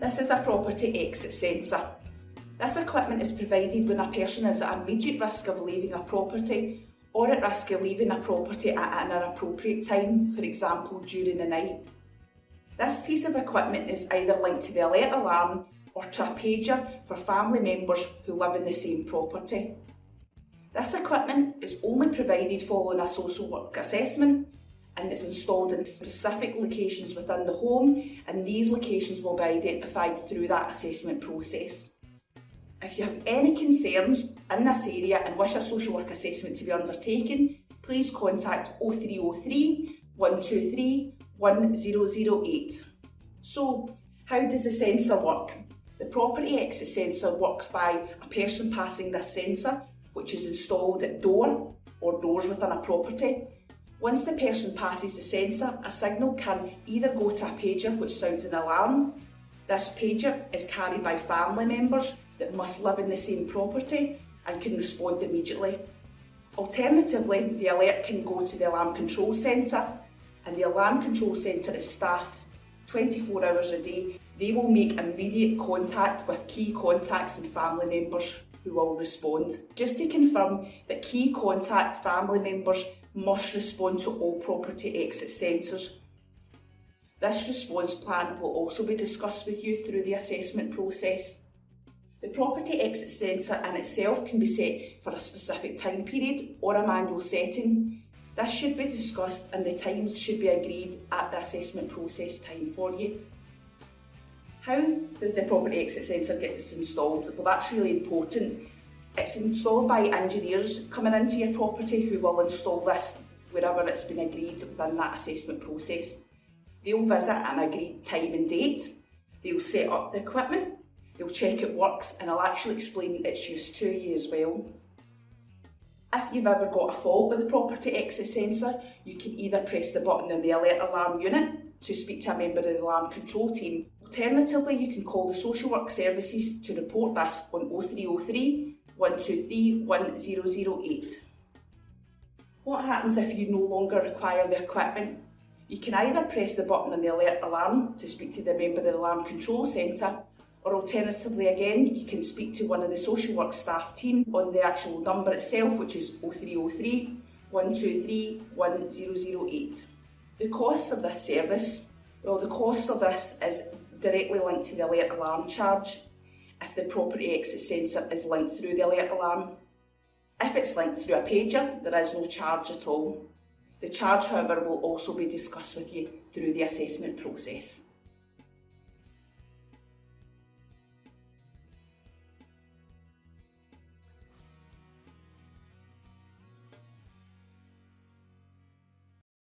This is a property exit sensor. This equipment is provided when a person is at immediate risk of leaving a property or at risk of leaving a property at an inappropriate time, for example during the night. This piece of equipment is either linked to the alert alarm or to a pager for family members who live in the same property. This equipment is only provided following a social work assessment and is installed in specific locations within the home, and these locations will be identified through that assessment process. If you have any concerns in this area and wish a social work assessment to be undertaken, please contact 0303 123 1008. So, how does the sensor work? The property exit sensor works by a person passing this sensor, which is installed at door or doors within a property. Once the person passes the sensor, a signal can either go to a pager which sounds an alarm. This pager is carried by family members that must live in the same property and can respond immediately. Alternatively, the alert can go to the alarm control centre, and the alarm control centre is staffed 24 hours a day. They will make immediate contact with key contacts and family members who will respond. Just to confirm that key contact family members must respond to all property exit sensors. This response plan will also be discussed with you through the assessment process. The property exit sensor in itself can be set for a specific time period or a manual setting. This should be discussed and the times should be agreed at the assessment process time for you. How does the property exit sensor get installed? Well, that's really important. It's installed by engineers coming into your property who will install this wherever it's been agreed within that assessment process. They'll visit an agreed time and date, they'll set up the equipment, they'll check it works, and I'll actually explain its use to you as well. If you've ever got a fault with the property exit sensor, you can either press the button on the alert alarm unit to speak to a member of the alarm control team. Alternatively, you can call the social work services to report this on 0303 123 1008. What happens if you no longer require the equipment? You can either press the button on the alert alarm to speak to the member of the alarm control centre, or alternatively again, you can speak to one of the social work staff team on the actual number itself, which is 0303 123 1008. The cost of this service? Well, the cost of this is directly linked to the alert alarm charge if the property exit sensor is linked through the alert alarm. If it's linked through a pager, there is no charge at all. The charge, however, will also be discussed with you through the assessment process.